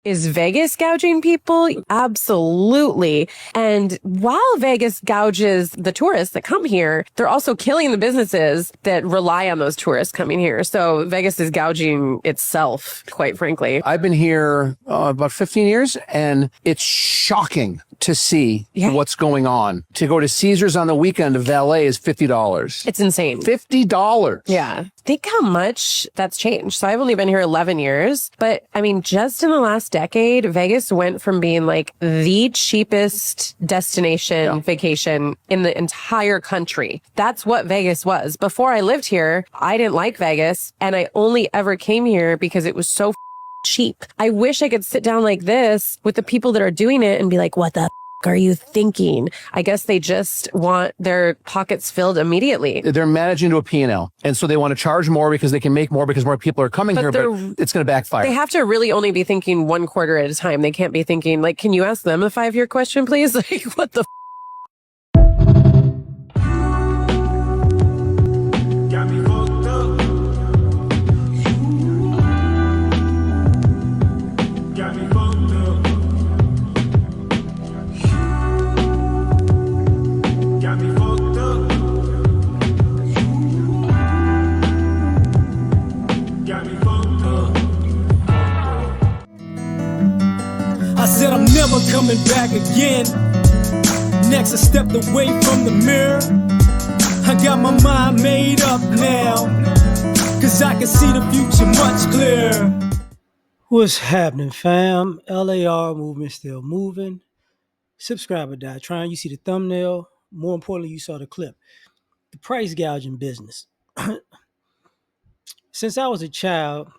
Is Vegas gouging people? Absolutely. And while Vegas gouges the tourists that come here, they're also killing the businesses that rely on those tourists coming here. So Vegas is gouging itself, quite frankly. I've been here about 15 years, and it's shocking to see what's going on. To go to Caesars on the weekend of L.A. is $50. It's insane. $50. Yeah. Think how much that's changed. So I've only been here 11 years, but I mean, just in the last decade, Vegas went from being like the cheapest destination vacation in the entire country. That's what Vegas was. Before I lived here, I didn't like Vegas, and I only ever came here because it was so cheap. I wish I could sit down like this with the people that are doing it and be like, what the are you thinking? I guess they just want their pockets filled immediately. They're managing to a P&L. And so they want to charge more because they can make more because more people are coming here, but it's going to backfire. They have to really only be thinking one quarter at a time. They can't be thinking like, can you ask them a 5-year question, please? Like, what the Got me fucked up. Got me fucked up. Got me fucked up. Got me fucked up. I said I'm never coming back again. Next I stepped away from the mirror. I got my mind made up now, cause I can see the future much clearer. What's happening, fam? L.A.R. movement still moving. Subscribe or die trying. You see the thumbnail. More importantly, you saw the clip. The price gouging business. Since I was a child,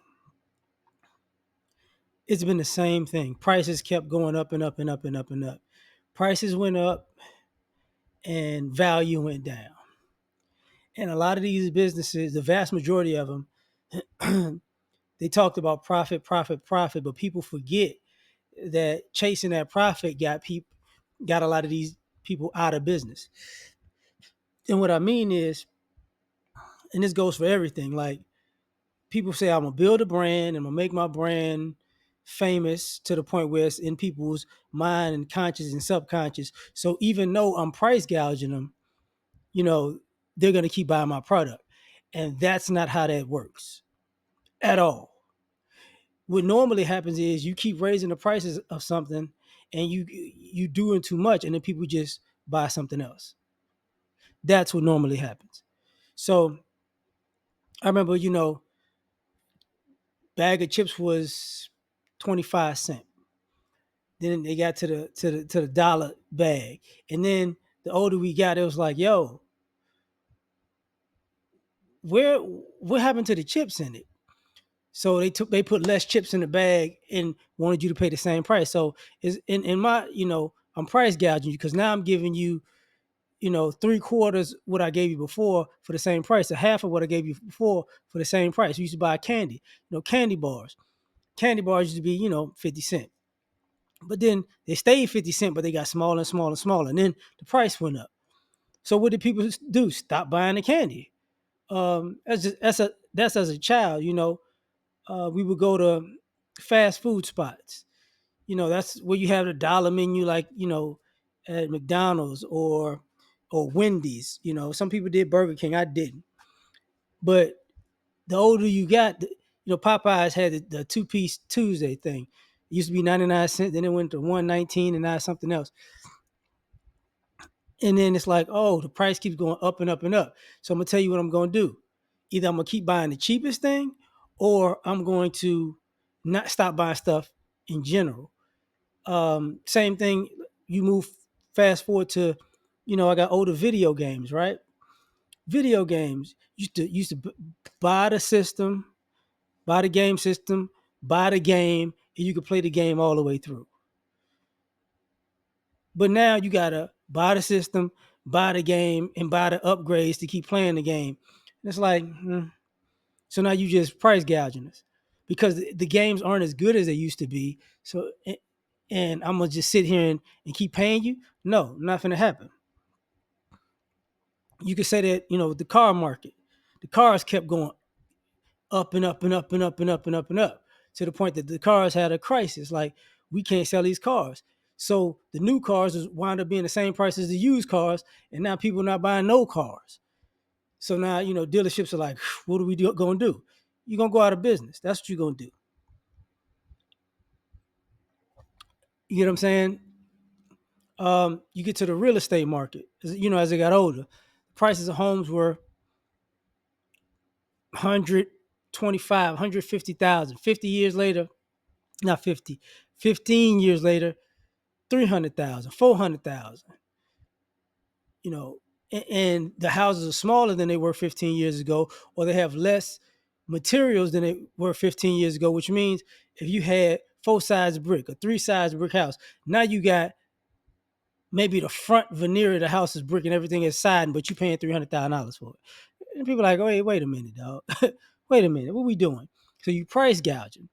it's been the same thing. Prices kept going up and up and up and up and up. Prices went up and value went down. And a lot of these businesses, the vast majority of them, they talked about profit, but people forget that chasing that profit got a lot of these people out of business. And what I mean is, and this goes for everything, like people say, I'm gonna build a brand and I'm gonna make my brand famous to the point where it's in people's mind and conscious and subconscious. So even though I'm price gouging them, they're gonna keep buying my product. And that's not how that works at all. What normally happens is you keep raising the prices of something and you doing too much, and then people just buy something else. That's what normally happens. So I remember, bag of chips was 25 cents. Then they got to the dollar bag. And then the older we got, it was like, yo, what happened to the chips in it? So they put less chips in the bag and wanted you to pay the same price. So is in my, I'm price gouging you because now I'm giving you, 3/4 what I gave you before for the same price, a half of what I gave you before for the same price. We used to buy candy, candy bars. Candy bars used to be, 50 cents. But then they stayed 50 cents, but they got smaller and smaller and smaller. And then the price went up. So what did people do? Stop buying the candy. That's as a child, we would go to fast food spots. That's where you have the dollar menu, like, at McDonald's or Wendy's. Some people did Burger King. I didn't. But the older you got, Popeyes had the 2-piece Tuesday thing. It used to be 99 cents, then it went to 119, and now something else. And then it's like, oh, the price keeps going up and up and up. So I'm gonna tell you what I'm gonna do. Either I'm gonna keep buying the cheapest thing, or I'm going to not stop buying stuff in general. Same thing. You move fast forward to, I got older video games, right? Video games used to buy the system, buy the game system, buy the game, and you could play the game all the way through. But now you gotta buy the system, buy the game, and buy the upgrades to keep playing the game. And it's like, so now you just price gouging us because the games aren't as good as they used to be. So, and I'm gonna just sit here and keep paying you? No, not gonna happen. You could say that, the car market, the cars kept going up and up and up and up and up and up and up. to the point that the cars had a crisis. Like, we can't sell these cars. So the new cars wound up being the same price as the used cars, and now people are not buying no cars. So now, dealerships are like, what are we going to do? You're going to go out of business. That's what you're going to do. You get what I'm saying? You get to the real estate market. As it got older, prices of homes were 125, 150,000. 50 years later, not 50, 15 years later, 300,000, 400,000. And the houses are smaller than they were 15 years ago, or they have less materials than they were 15 years ago, which means if you had 4 sides brick or 3 sides brick house, now you got maybe the front veneer of the house is brick and everything is siding, but you're paying $300,000 for it. And people are like, oh, wait a minute, dog. Wait a minute, what we doing? So you price gouging.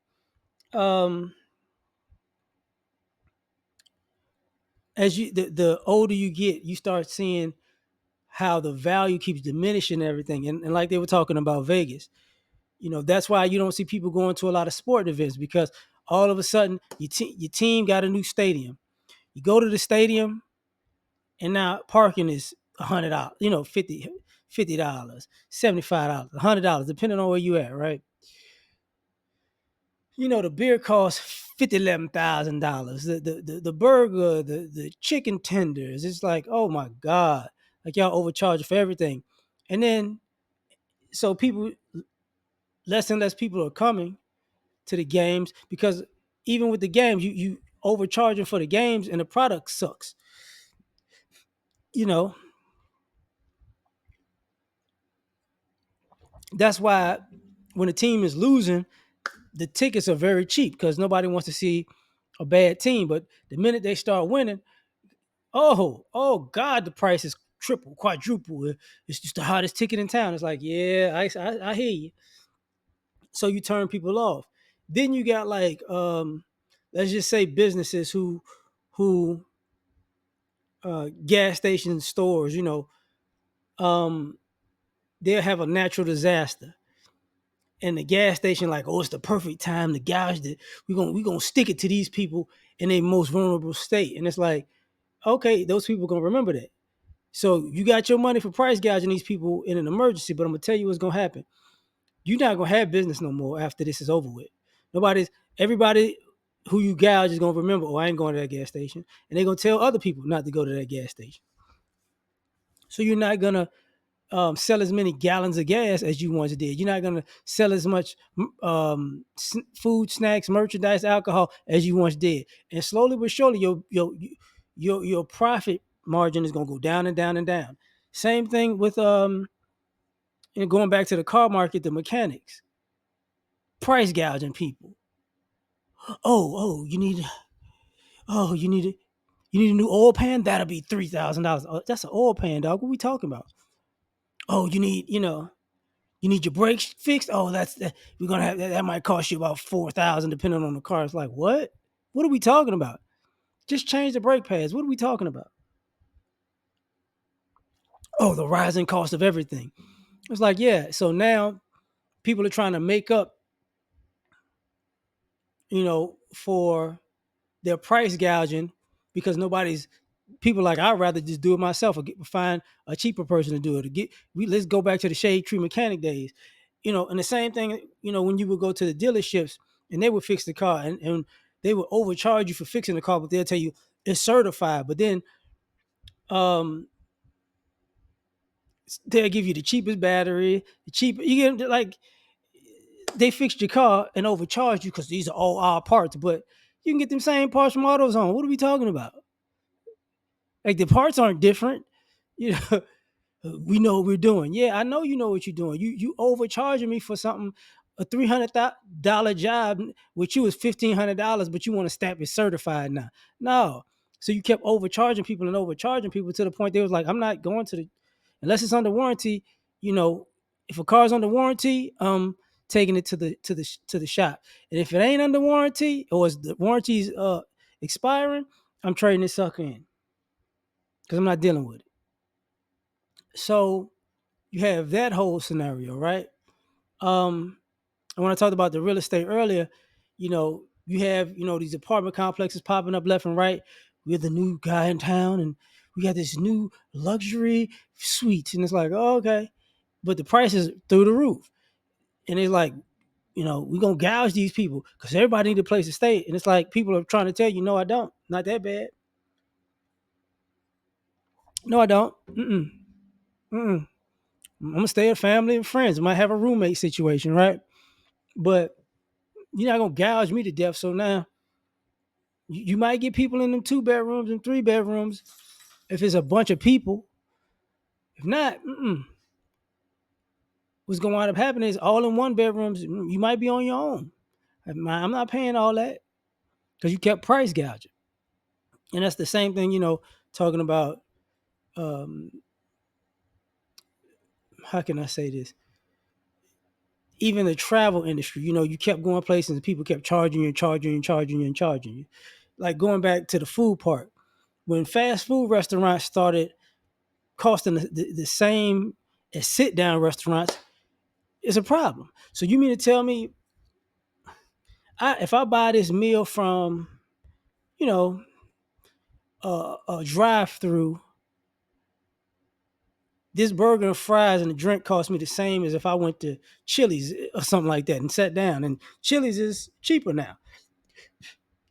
As the older you get, you start seeing how the value keeps diminishing and everything. And like they were talking about Vegas, that's why you don't see people going to a lot of sport events, because all of a sudden your team got a new stadium. You go to the stadium, and now parking is $100, $50, $75, $100, depending on where you at, right? The beer costs $11,000. The burger, the chicken tenders. It's like, oh my God, like y'all overcharge for everything. And then so less and less people are coming to the games, because even with the games, you overcharging for the games and the product sucks. That's why when a team is losing, the tickets are very cheap, because nobody wants to see a bad team. But the minute they start winning, oh God, the price is triple, quadruple. It's just the hottest ticket in town. It's like, yeah, I hear you. So you turn people off. Then you got like, let's just say businesses who gas station stores, um, they'll have a natural disaster, and the gas station like, oh, it's the perfect time to gouge it. We're gonna stick it to these people in their most vulnerable state. And it's like, okay, those people are gonna remember that. So you got your money for price gouging these people in an emergency, but I'm gonna tell you what's gonna happen. You're not gonna have business no more after this is over with. Everybody who you gouge is gonna remember, oh, I ain't going to that gas station. And they're gonna tell other people not to go to that gas station. So you're not gonna sell as many gallons of gas as you once did. You're not gonna sell as much food, snacks, merchandise, alcohol as you once did. And slowly but surely, your profit margin is gonna go down and down and down. Same thing with going back to the car market, the mechanics price gouging people. Oh, you need it. You need a new oil pan? That'll be $3,000. Oh, that's an oil pan, dog. What are we talking about? Oh, you need your brakes fixed. Oh, we're gonna have that might cost you about $4,000 depending on the car. It's like, what? What are we talking about? Just change the brake pads. What are we talking about? Oh, the rising cost of everything. It's like, yeah. So now people are trying to make up, for their price gouging, because people like, I'd rather just do it myself, or find a cheaper person to do it. Let's go back to the shade tree mechanic days, and the same thing, when you would go to the dealerships and they would fix the car, and they would overcharge you for fixing the car, but they'll tell you it's certified. But then they'll give you the cheapest battery, you get like, they fixed your car and overcharged you because these are all our parts, but you can get them same parts from AutoZone. What are we talking about? Like, the parts aren't different. You know, we know what we're doing. Yeah, I know you know what you're doing. You overcharging me for something, a $300 job, which you was $1,500, but you want to stamp it certified now. No. So you kept overcharging people to the point they was like, I'm not going to unless it's under warranty. If a car's under warranty, taking it to the shop. And if it ain't under warranty, or the warranty's expiring, I'm trading this sucker in, because I'm not dealing with it. So you have that whole scenario, right? And when I talked about the real estate earlier, You have, these apartment complexes popping up left and right. We're the new guy in town, and we got this new luxury suites, and it's like, oh, okay, but the price is through the roof, and it's like, we're gonna gouge these people because everybody need a place to stay, and it's like people are trying to tell you, no, I don't, not that bad. No, I don't. I'm gonna stay at family and friends. I might have a roommate situation, right? But you're not gonna gouge me to death. So now you might get people in them 2 bedrooms and 3 bedrooms if it's a bunch of people. If not, what's going to wind up happening is all in 1 bedrooms. You might be on your own. I'm not paying all that because you kept price gouging, and that's the same thing. Talking about how can I say this? Even the travel industry, you kept going places and people kept charging you and charging you and charging you and charging you. Like going back to the food part, when fast food restaurants started costing the same as sit down restaurants, it's a problem. So you mean to tell me, if I buy this meal from, you know, a drive through, this burger and fries and the drink cost me the same as if I went to Chili's or something like that and sat down. And Chili's is cheaper now.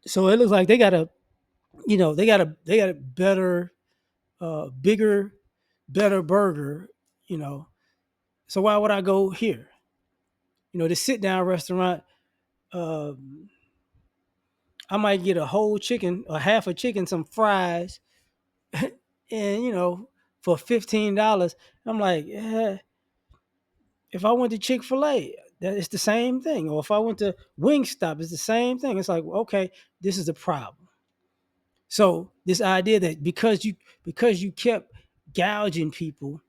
So it looks like they got a better, bigger, better burger, you know. So why would I go here? The sit down restaurant, I might get a whole chicken, or half a chicken, some fries, and for $15. I'm like, if I went to Chick-fil-A, that it's the same thing. Or if I went to Wingstop, it's the same thing. It's like, okay, this is the problem. So this idea that because you kept gouging people,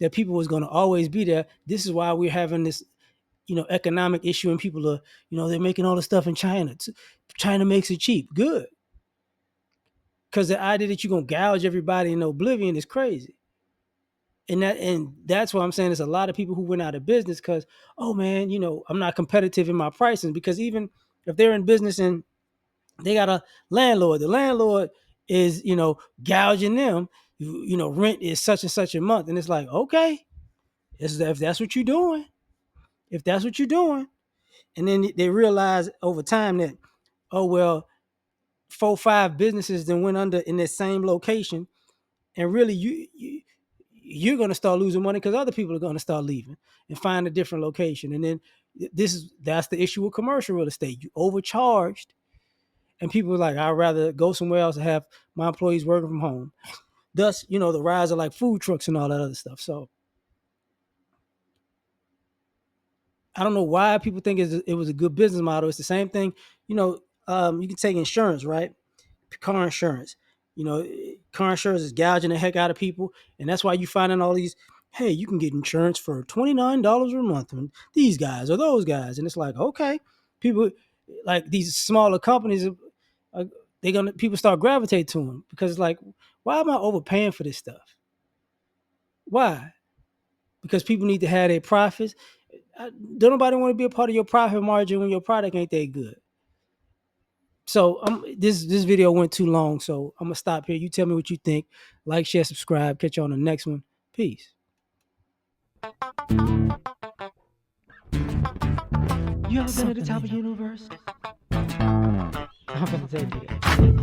that people was going to always be there. This is why we're having this, economic issue, and people are, they're making all the stuff in China. China makes it cheap. Good. Because the idea that you're going to gouge everybody in oblivion is crazy. And that's why I'm saying there's a lot of people who went out of business because, oh man, I'm not competitive in my pricing, because even if they're in business and they got a landlord, the landlord is, gouging them, rent is such and such a month. And it's like, okay, if that's what you're doing, and then they realize over time that, oh, well, 4-5 businesses then went under in that same location. And really you're going to start losing money because other people are going to start leaving and find a different location. And then that's the issue with commercial real estate. You overcharged, and people are like, I'd rather go somewhere else and have my employees working from home. Thus, the rise of like food trucks and all that other stuff. So I don't know why people think it was a good business model. It's the same thing. You can take insurance, right? Car insurance. Car insurance is gouging the heck out of people, and that's why you finding all these. Hey, you can get insurance for $29 a month, and these guys or those guys, and it's like, okay, people like these smaller companies, people start gravitating to them because it's like, why am I overpaying for this stuff? Why? Because people need to have their profits. Don't nobody want to be a part of your profit margin when your product ain't that good. So this video went too long, so I'm gonna stop here. You tell me what you think. Like, share, subscribe. Catch you on the next one. Peace. You ever been at the top of the universe? I'm gonna take it.